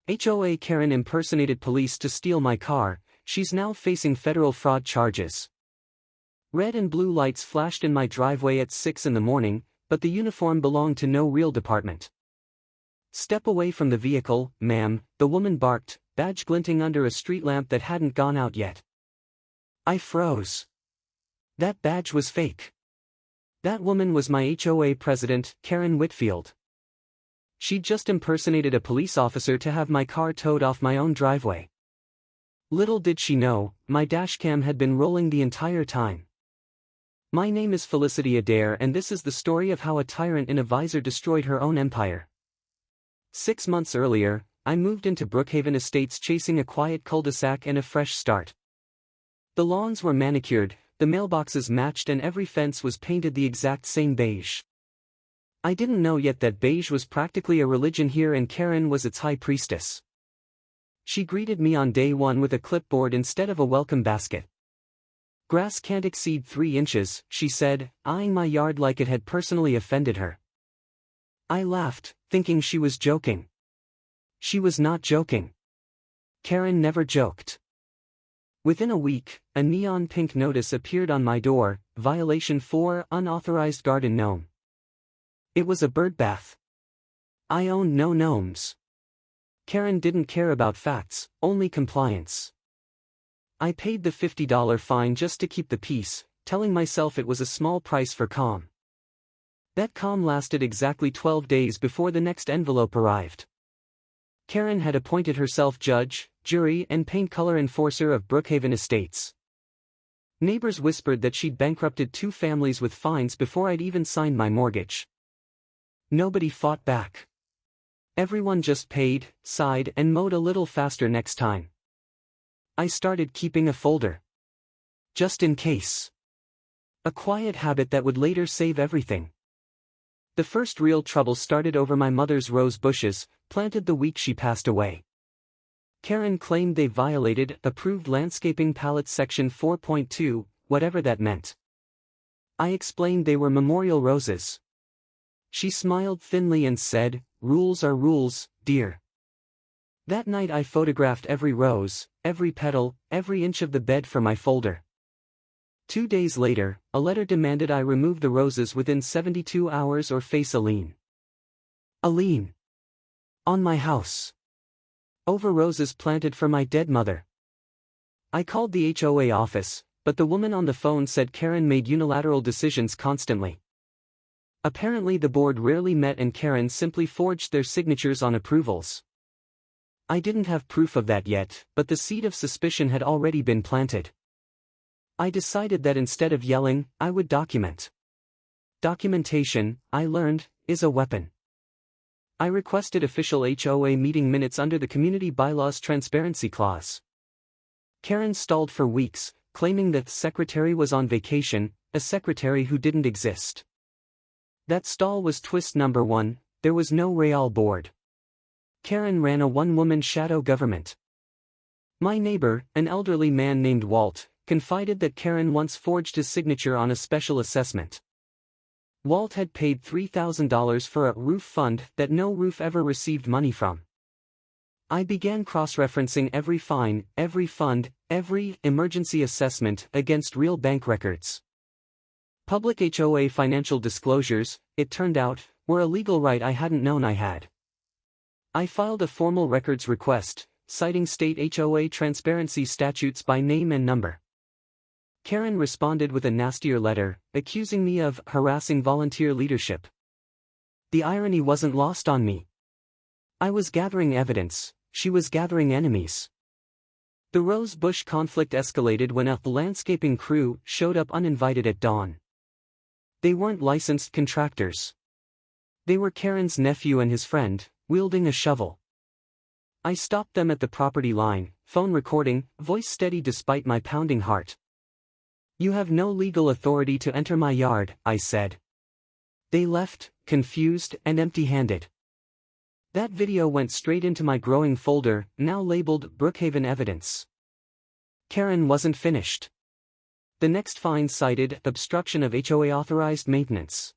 HOA Karen impersonated police to steal my car. She's now facing federal fraud charges. Red and blue lights flashed in my driveway at 6 in the morning, but the uniform belonged to no real department. "Step away from the vehicle, ma'am," the woman barked, badge glinting under a street lamp that hadn't gone out yet. I froze. That badge was fake. That woman was my HOA president, Karen Whitfield. She'd just impersonated a police officer to have my car towed off my own driveway. Little did she know, my dashcam had been rolling the entire time. My name is Felicity Adair, and this is the story of how a tyrant in a visor destroyed her own empire. 6 months earlier, I moved into Brookhaven Estates chasing a quiet cul-de-sac and a fresh start. The lawns were manicured, the mailboxes matched, and every fence was painted the exact same beige. I didn't know yet that beige was practically a religion here, and Karen was its high priestess. She greeted me on day one with a clipboard instead of a welcome basket. "Grass can't exceed 3 inches, she said, eyeing my yard like it had personally offended her. I laughed, thinking she was joking. She was not joking. Karen never joked. Within a week, a neon pink notice appeared on my door: Violation 4, Unauthorized Garden Gnome. It was a bird bath. I owned no gnomes. Karen didn't care about facts, only compliance. I paid the $50 fine just to keep the peace, telling myself it was a small price for calm. That calm lasted exactly 12 days before the next envelope arrived. Karen had appointed herself judge, jury, and paint color enforcer of Brookhaven Estates. Neighbors whispered that she'd bankrupted 2 families with fines before I'd even signed my mortgage. Nobody fought back. Everyone just paid, sighed, and mowed a little faster next time. I started keeping a folder. Just in case. A quiet habit that would later save everything. The first real trouble started over my mother's rose bushes, planted the week she passed away. Karen claimed they violated Approved Landscaping Palette Section 4.2, whatever that meant. I explained they were memorial roses. She smiled thinly and said, "Rules are rules, dear." That night I photographed every rose, every petal, every inch of the bed for my folder. 2 days later, a letter demanded I remove the roses within 72 hours or face a lien. A lien. On my house. Over roses planted for my dead mother. I called the HOA office, but the woman on the phone said Karen made unilateral decisions constantly. Apparently the board rarely met and Karen simply forged their signatures on approvals. I didn't have proof of that yet, but the seed of suspicion had already been planted. I decided that instead of yelling, I would document. Documentation, I learned, is a weapon. I requested official HOA meeting minutes under the Community Bylaws Transparency Clause. Karen stalled for weeks, claiming that the secretary was on vacation, a secretary who didn't exist. That stall was twist number 1, there was no Real board. Karen ran a one-woman shadow government. My neighbor, an elderly man named Walt, confided that Karen once forged his signature on a special assessment. Walt had paid $3,000 for a roof fund that no roof ever received money from. I began cross-referencing every fine, every fund, every emergency assessment against real bank records. Public HOA financial disclosures, it turned out, were a legal right I hadn't known I had. I filed a formal records request, citing state HOA transparency statutes by name and number. Karen responded with a nastier letter, accusing me of harassing volunteer leadership. The irony wasn't lost on me. I was gathering evidence, she was gathering enemies. The rose bush conflict escalated when a landscaping crew showed up uninvited at dawn. They weren't licensed contractors. They were Karen's nephew and his friend, wielding a shovel. I stopped them at the property line, phone recording, voice steady despite my pounding heart. "You have no legal authority to enter my yard," I said. They left, confused and empty-handed. That video went straight into my growing folder, now labeled Brookhaven Evidence. Karen wasn't finished. The next fine cited obstruction of HOA authorized maintenance.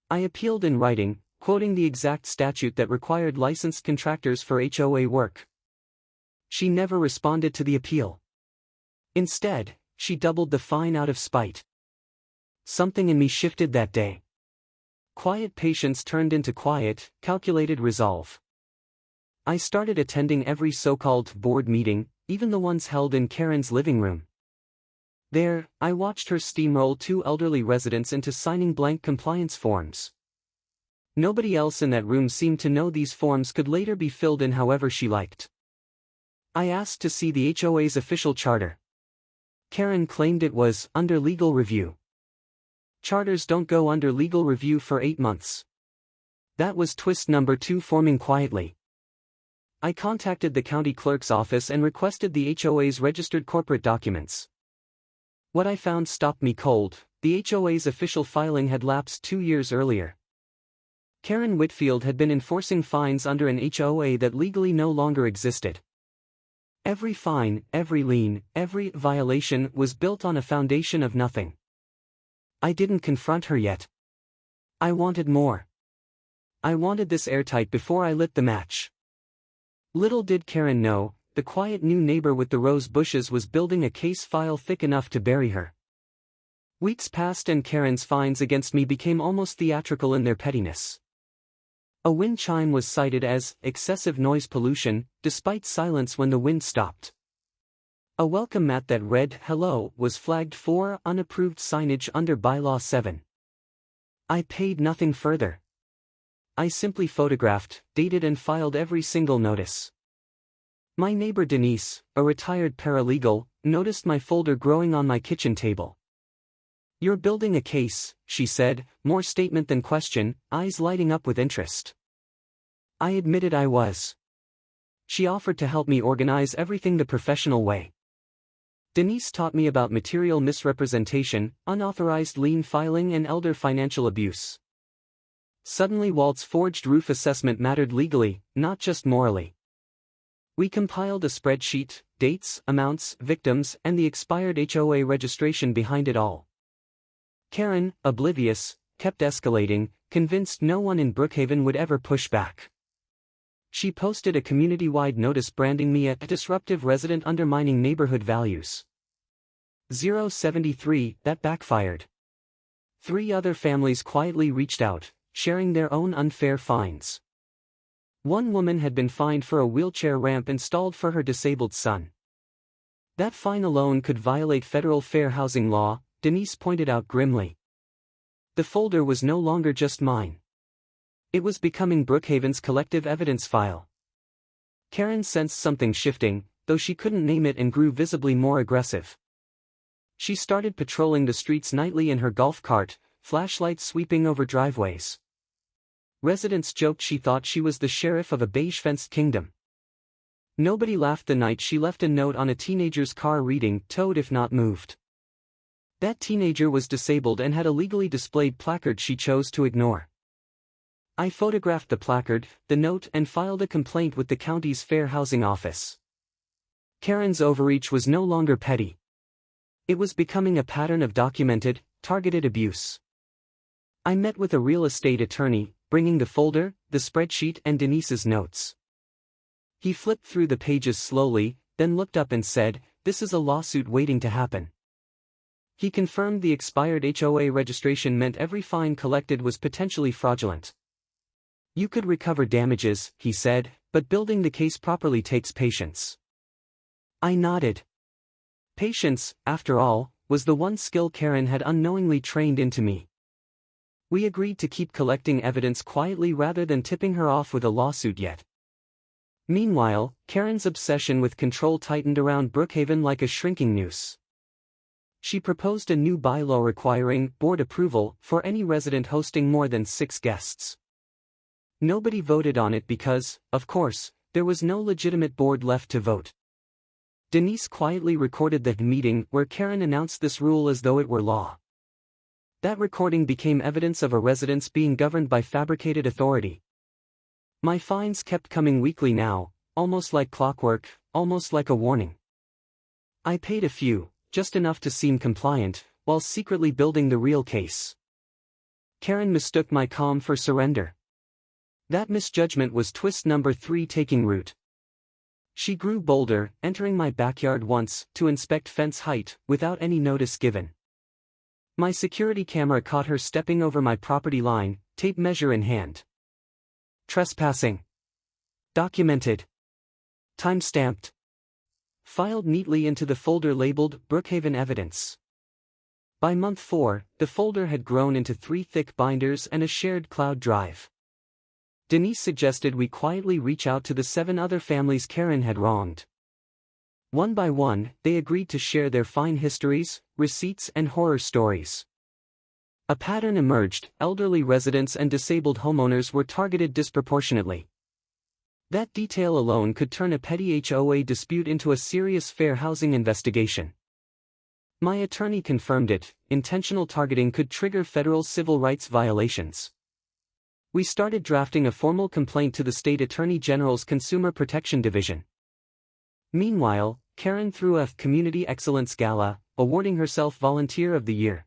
I appealed in writing, quoting the exact statute that required licensed contractors for HOA work. She never responded to the appeal. Instead, she doubled the fine out of spite. Something in me shifted that day. Quiet patience turned into quiet, calculated resolve. I started attending every so-called board meeting, even the ones held in Karen's living room. There, I watched her steamroll 2 elderly residents into signing blank compliance forms. Nobody else in that room seemed to know these forms could later be filled in however she liked. I asked to see the HOA's official charter. Karen claimed it was under legal review. Charters don't go under legal review for 8 months. That was twist number 2 forming quietly. I contacted the county clerk's office and requested the HOA's registered corporate documents. What I found stopped me cold. The HOA's official filing had lapsed 2 years earlier. Karen Whitfield had been enforcing fines under an HOA that legally no longer existed. Every fine, every lien, every violation was built on a foundation of nothing. I didn't confront her yet. I wanted more. I wanted this airtight before I lit the match. Little did Karen know, the quiet new neighbor with the rose bushes was building a case file thick enough to bury her. Weeks passed and Karen's fines against me became almost theatrical in their pettiness. A wind chime was cited as excessive noise pollution, despite silence when the wind stopped. A welcome mat that read "Hello" was flagged for unapproved signage under Bylaw 7. I paid nothing further. I simply photographed, dated and filed every single notice. My neighbor Denise, a retired paralegal, noticed my folder growing on my kitchen table. "You're building a case," she said, more statement than question, eyes lighting up with interest. I admitted I was. She offered to help me organize everything the professional way. Denise taught me about material misrepresentation, unauthorized lien filing and elder financial abuse. Suddenly Walt's forged roof assessment mattered legally, not just morally. We compiled a spreadsheet, dates, amounts, victims, and the expired HOA registration behind it all. Karen, oblivious, kept escalating, convinced no one in Brookhaven would ever push back. She posted a community-wide notice branding me a disruptive resident undermining neighborhood values. 073, that backfired. 3 other families quietly reached out, sharing their own unfair fines. One woman had been fined for a wheelchair ramp installed for her disabled son. That fine alone could violate federal fair housing law, Denise pointed out grimly. The folder was no longer just mine. It was becoming Brookhaven's collective evidence file. Karen sensed something shifting, though she couldn't name it, and grew visibly more aggressive. She started patrolling the streets nightly in her golf cart, flashlights sweeping over driveways. Residents joked she thought she was the sheriff of a beige-fenced kingdom. Nobody laughed the night she left a note on a teenager's car reading, "Towed if not moved." That teenager was disabled and had a legally displayed placard she chose to ignore. I photographed the placard, the note, and filed a complaint with the county's fair housing office. Karen's overreach was no longer petty. It was becoming a pattern of documented, targeted abuse. I met with a real estate attorney, bringing the folder, the spreadsheet, and Denise's notes. He flipped through the pages slowly, then looked up and said, "This is a lawsuit waiting to happen." He confirmed the expired HOA registration meant every fine collected was potentially fraudulent. "You could recover damages," he said, "but building the case properly takes patience." I nodded. Patience, after all, was the one skill Karen had unknowingly trained into me. We agreed to keep collecting evidence quietly rather than tipping her off with a lawsuit yet. Meanwhile, Karen's obsession with control tightened around Brookhaven like a shrinking noose. She proposed a new bylaw requiring board approval for any resident hosting more than 6 guests. Nobody voted on it because, of course, there was no legitimate board left to vote. Denise quietly recorded the meeting where Karen announced this rule as though it were law. That recording became evidence of a residence being governed by fabricated authority. My fines kept coming weekly now, almost like clockwork, almost like a warning. I paid a few, just enough to seem compliant, while secretly building the real case. Karen mistook my calm for surrender. That misjudgment was twist number 3 taking root. She grew bolder, entering my backyard once to inspect fence height, without any notice given. My security camera caught her stepping over my property line, tape measure in hand. Trespassing. Documented. Time-stamped. Filed neatly into the folder labeled Brookhaven Evidence. By month 4, the folder had grown into 3 thick binders and a shared cloud drive. Denise suggested we quietly reach out to the 7 other families Karen had wronged. One by one, they agreed to share their fine histories, receipts, and horror stories. A pattern emerged: elderly residents and disabled homeowners were targeted disproportionately. That detail alone could turn a petty HOA dispute into a serious fair housing investigation. My attorney confirmed it: intentional targeting could trigger federal civil rights violations. We started drafting a formal complaint to the State Attorney General's Consumer Protection Division. Meanwhile, Karen threw a Community Excellence Gala, awarding herself Volunteer of the Year.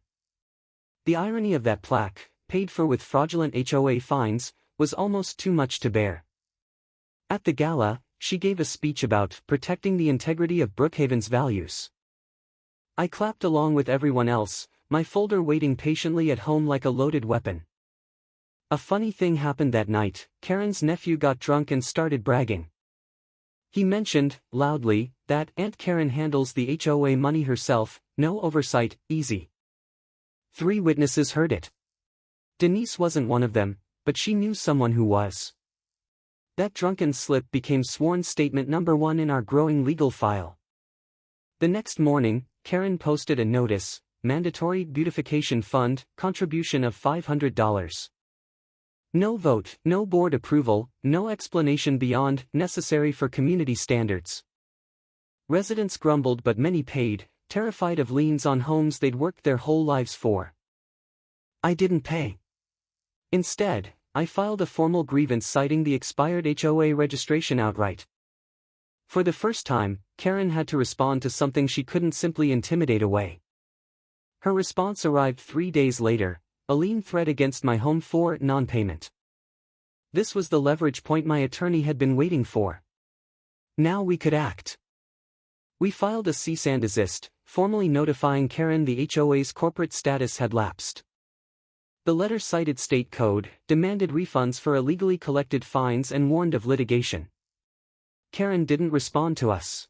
The irony of that plaque, paid for with fraudulent HOA fines, was almost too much to bear. At the gala, she gave a speech about protecting the integrity of Brookhaven's values. I clapped along with everyone else, my folder waiting patiently at home like a loaded weapon. A funny thing happened that night. Karen's nephew got drunk and started bragging. He mentioned, loudly, that Aunt Karen handles the HOA money herself, no oversight, easy. 3 witnesses heard it. Denise wasn't one of them, but she knew someone who was. That drunken slip became sworn statement number 1 in our growing legal file. The next morning, Karen posted a notice: Mandatory Beautification Fund, contribution of $500. No vote, no board approval, no explanation beyond necessary for community standards. Residents grumbled, but many paid, terrified of liens on homes they'd worked their whole lives for. I didn't pay. Instead, I filed a formal grievance citing the expired HOA registration outright. For the first time, Karen had to respond to something she couldn't simply intimidate away. Her response arrived 3 days later: a lien threat against my home for non-payment. This was the leverage point my attorney had been waiting for. Now we could act. We filed a cease and desist, formally notifying Karen the HOA's corporate status had lapsed. The letter cited state code, demanded refunds for illegally collected fines, and warned of litigation. Karen didn't respond to us.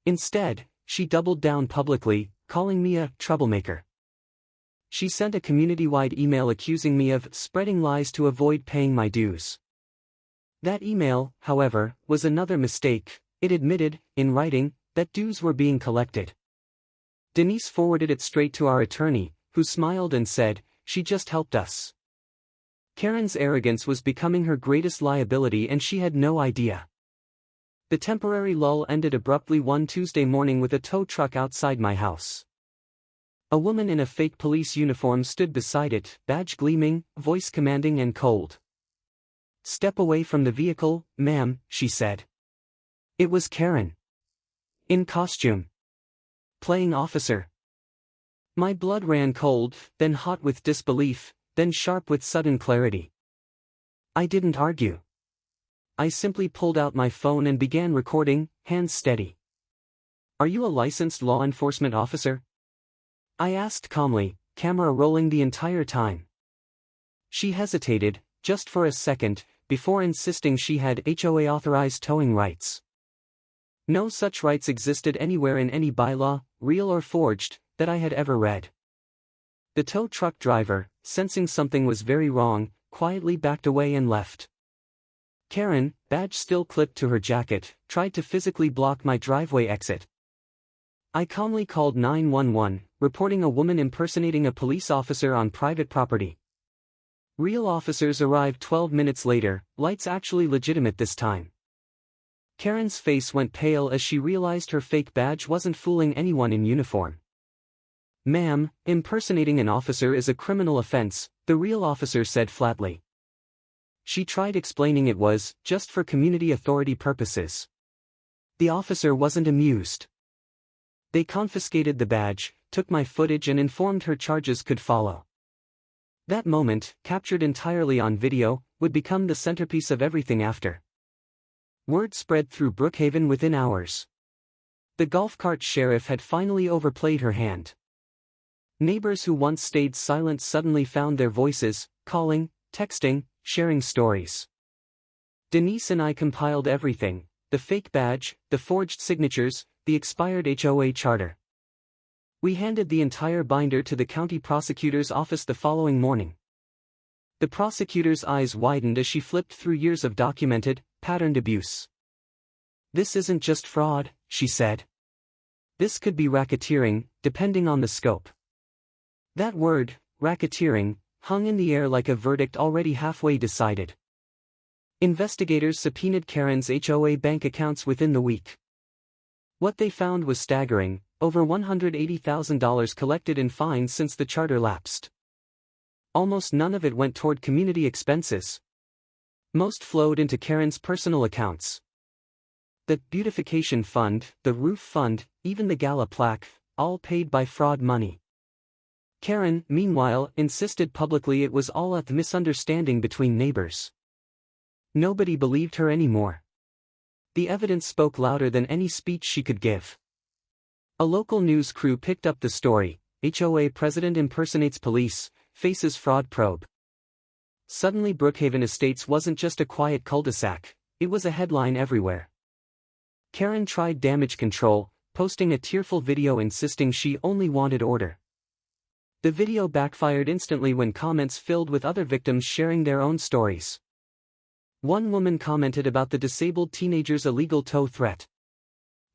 Instead, she doubled down publicly, calling me a troublemaker. She sent a community-wide email accusing me of spreading lies to avoid paying my dues. That email, however, was another mistake. It admitted, in writing, that dues were being collected. Denise forwarded it straight to our attorney, who smiled and said, "She just helped us." Karen's arrogance was becoming her greatest liability, and she had no idea. The temporary lull ended abruptly one Tuesday morning with a tow truck outside my house. A woman in a fake police uniform stood beside it, badge gleaming, voice commanding and cold. "Step away from the vehicle, ma'am," she said. It was Karen. In costume. Playing officer. My blood ran cold, then hot with disbelief, then sharp with sudden clarity. I didn't argue. I simply pulled out my phone and began recording, hands steady. "Are you a licensed law enforcement officer?" I asked calmly, camera rolling the entire time. She hesitated, just for a second, before insisting she had HOA-authorized towing rights. No such rights existed anywhere in any bylaw, real or forged, that I had ever read. The tow truck driver, sensing something was very wrong, quietly backed away and left. Karen, badge still clipped to her jacket, tried to physically block my driveway exit. I calmly called 911, reporting a woman impersonating a police officer on private property. Real officers arrived 12 minutes later, lights actually legitimate this time. Karen's face went pale as she realized her fake badge wasn't fooling anyone in uniform. "Ma'am, impersonating an officer is a criminal offense," the real officer said flatly. She tried explaining it was just for community authority purposes. The officer wasn't amused. They confiscated the badge, took my footage and informed her charges could follow. That moment, captured entirely on video, would become the centerpiece of everything after. Word spread through Brookhaven within hours. The golf cart sheriff had finally overplayed her hand. Neighbors who once stayed silent suddenly found their voices, calling, texting, sharing stories. Denise and I compiled everything: the fake badge, the forged signatures, the expired HOA charter. We handed the entire binder to the county prosecutor's office the following morning. The prosecutor's eyes widened as she flipped through years of documented, patterned abuse. "This isn't just fraud," she said. "This could be racketeering, depending on the scope." That word, racketeering, hung in the air like a verdict already halfway decided. Investigators subpoenaed Karen's HOA bank accounts within the week. What they found was staggering: over $180,000 collected in fines since the charter lapsed. Almost none of it went toward community expenses. Most flowed into Karen's personal accounts. The beautification fund, the roof fund, even the gala plaque, all paid by fraud money. Karen, meanwhile, insisted publicly it was all a misunderstanding between neighbors. Nobody believed her anymore. The evidence spoke louder than any speech she could give. A local news crew picked up the story: HOA president impersonates police, faces fraud probe. Suddenly Brookhaven Estates wasn't just a quiet cul-de-sac, it was a headline everywhere. Karen tried damage control, posting a tearful video insisting she only wanted order. The video backfired instantly when comments filled with other victims sharing their own stories. One woman commented about the disabled teenager's illegal tow threat.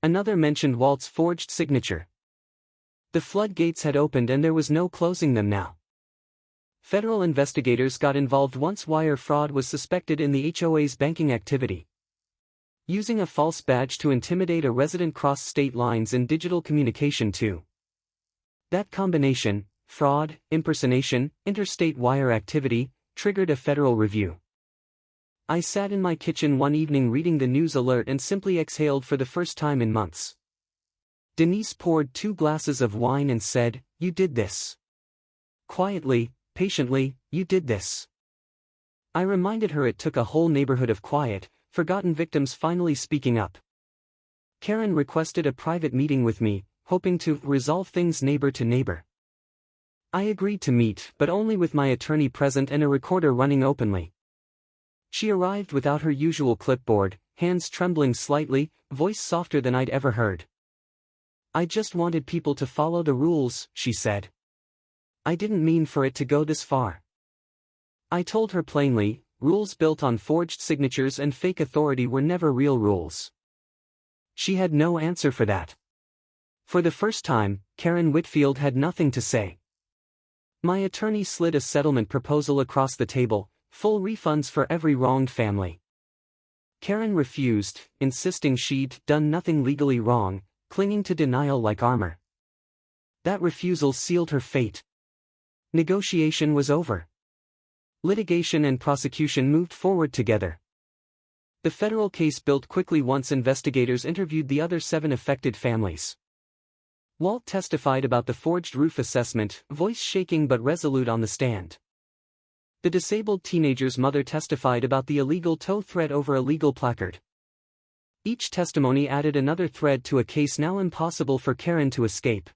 Another mentioned Walt's forged signature. The floodgates had opened and there was no closing them now. Federal investigators got involved once wire fraud was suspected in the HOA's banking activity. Using a false badge to intimidate a resident crossed state lines in digital communication too. That combination, fraud, impersonation, interstate wire activity, triggered a federal review. I sat in my kitchen one evening reading the news alert and simply exhaled for the first time in months. Denise poured 2 glasses of wine and said, "You did this." Quietly, patiently, "You did this." I reminded her it took a whole neighborhood of quiet, forgotten victims finally speaking up. Karen requested a private meeting with me, hoping to resolve things neighbor to neighbor. I agreed to meet, but only with my attorney present and a recorder running openly. She arrived without her usual clipboard, hands trembling slightly, voice softer than I'd ever heard. "I just wanted people to follow the rules," she said. "I didn't mean for it to go this far." I told her plainly, rules built on forged signatures and fake authority were never real rules. She had no answer for that. For the first time, Karen Whitfield had nothing to say. My attorney slid a settlement proposal across the table: full refunds for every wronged family. Karen refused, insisting she'd done nothing legally wrong, clinging to denial like armor. That refusal sealed her fate. Negotiation was over. Litigation and prosecution moved forward together. The federal case built quickly once investigators interviewed the other 7 affected families. Walt testified about the forged roof assessment, voice shaking but resolute on the stand. The disabled teenager's mother testified about the illegal tow threat over a legal placard. Each testimony added another thread to a case now impossible for Karen to escape.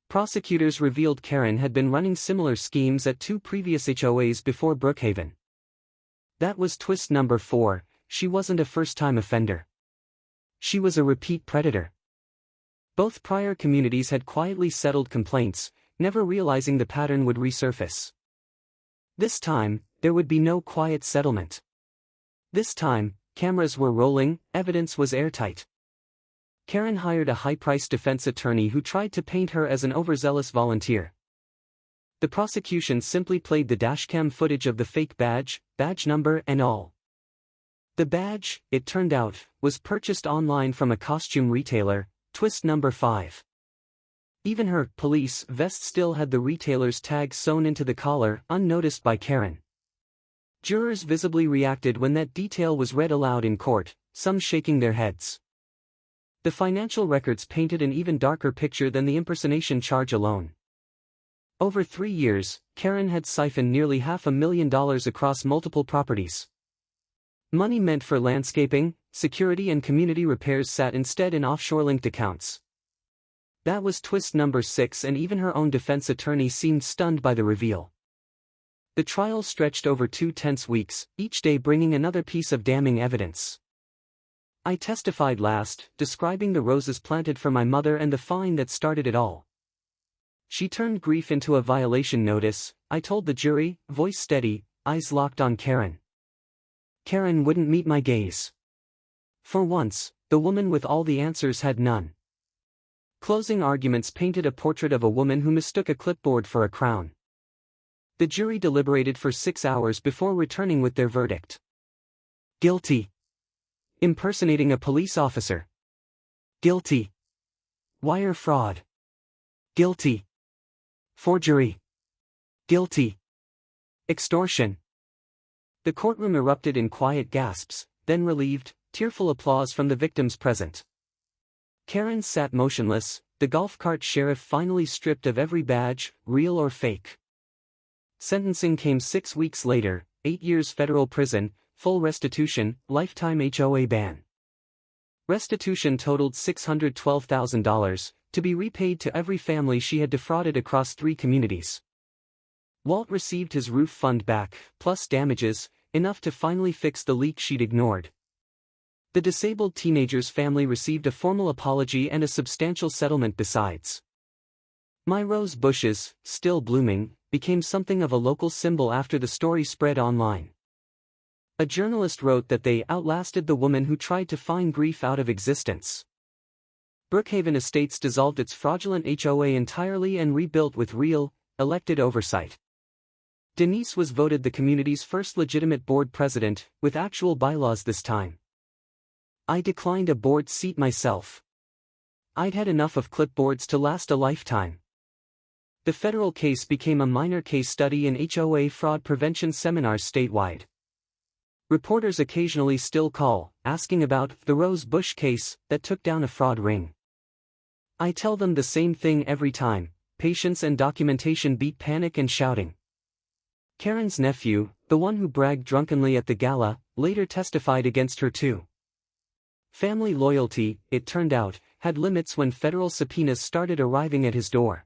Prosecutors revealed Karen had been running similar schemes at 2 previous HOAs before Brookhaven. That was twist number 4, she wasn't a first-time offender. She was a repeat predator. Both prior communities had quietly settled complaints, never realizing the pattern would resurface. This time, there would be no quiet settlement. This time, cameras were rolling, evidence was airtight. Karen hired a high-priced defense attorney who tried to paint her as an overzealous volunteer. The prosecution simply played the dashcam footage of the fake badge number and all. The badge, it turned out, was purchased online from a costume retailer, twist number 5. Even her police vest still had the retailer's tag sewn into the collar, unnoticed by Karen. Jurors visibly reacted when that detail was read aloud in court, some shaking their heads. The financial records painted an even darker picture than the impersonation charge alone. Over 3 years, Karen had siphoned nearly $500,000 across multiple properties. Money meant for landscaping, security and community repairs sat instead in offshore linked accounts. That was twist number 6, and even her own defense attorney seemed stunned by the reveal. The trial stretched over 2 tense weeks, each day bringing another piece of damning evidence. I testified last, describing the roses planted for my mother and the fine that started it all. She turned grief into a violation notice, I told the jury, voice steady, eyes locked on Karen. Karen wouldn't meet my gaze. For once, the woman with all the answers had none. Closing arguments painted a portrait of a woman who mistook a clipboard for a crown. The jury deliberated for 6 hours before returning with their verdict. Guilty. Impersonating a police officer. Guilty. Wire fraud. Guilty. Forgery. Guilty. Extortion. The courtroom erupted in quiet gasps, then relieved, tearful applause from the victims present. Karen sat motionless, the golf cart sheriff finally stripped of every badge, real or fake. Sentencing came 6 weeks later, 8 years federal prison, full restitution, lifetime HOA ban. Restitution totaled $612,000, to be repaid to every family she had defrauded across 3 communities. Walt received his roof fund back, plus damages, enough to finally fix the leak she'd ignored. The disabled teenager's family received a formal apology and a substantial settlement besides. My rose bushes, still blooming, became something of a local symbol after the story spread online. A journalist wrote that they outlasted the woman who tried to fine grief out of existence. Brookhaven Estates dissolved its fraudulent HOA entirely and rebuilt with real, elected oversight. Denise was voted the community's first legitimate board president, with actual bylaws this time. I declined a board seat myself. I'd had enough of clipboards to last a lifetime. The federal case became a minor case study in HOA fraud prevention seminars statewide. Reporters occasionally still call, asking about the Rose Bush case that took down a fraud ring. I tell them the same thing every time: patience and documentation beat panic and shouting. Karen's nephew, the one who bragged drunkenly at the gala, later testified against her too. Family loyalty, it turned out, had limits when federal subpoenas started arriving at his door.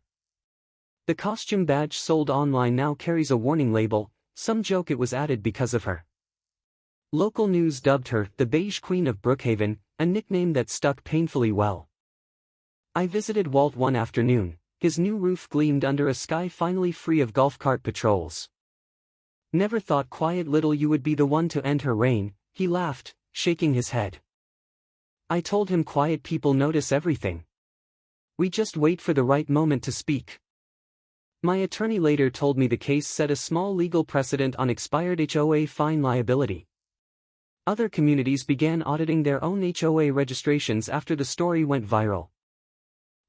The costume badge sold online now carries a warning label, some joke it was added because of her. Local news dubbed her the Beige Queen of Brookhaven, a nickname that stuck painfully well. I visited Walt one afternoon. His new roof gleamed under a sky finally free of golf cart patrols. Never thought quiet little you would be the one to end her reign, he laughed, shaking his head. I told him quiet people notice everything. We just wait for the right moment to speak. My attorney later told me the case set a small legal precedent on expired HOA fine liability. Other communities began auditing their own HOA registrations after the story went viral.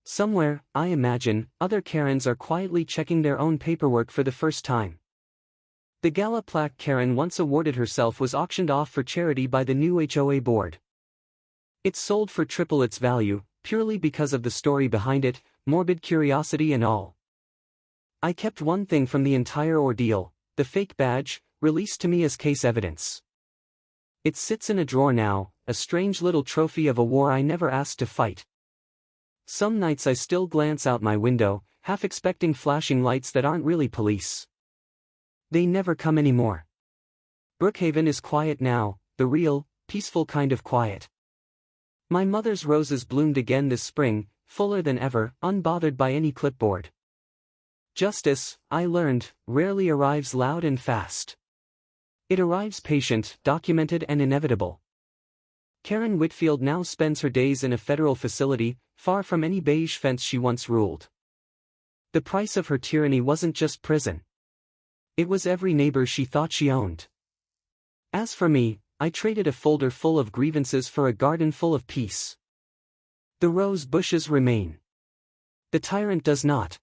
Somewhere, I imagine, other Karens are quietly checking their own paperwork for the first time. The gala plaque Karen once awarded herself was auctioned off for charity by the new HOA board. It sold for triple its value, purely because of the story behind it, morbid curiosity and all. I kept one thing from the entire ordeal: the fake badge, released to me as case evidence. It sits in a drawer now, a strange little trophy of a war I never asked to fight. Some nights I still glance out my window, half expecting flashing lights that aren't really police. They never come anymore. Brookhaven is quiet now, the real, peaceful kind of quiet. My mother's roses bloomed again this spring, fuller than ever, unbothered by any clipboard. Justice, I learned, rarely arrives loud and fast. It arrives patient, documented and inevitable. Karen Whitfield now spends her days in a federal facility, far from any beige fence she once ruled. The price of her tyranny wasn't just prison. It was every neighbor she thought she owned. As for me, I traded a folder full of grievances for a garden full of peace. The rose bushes remain. The tyrant does not.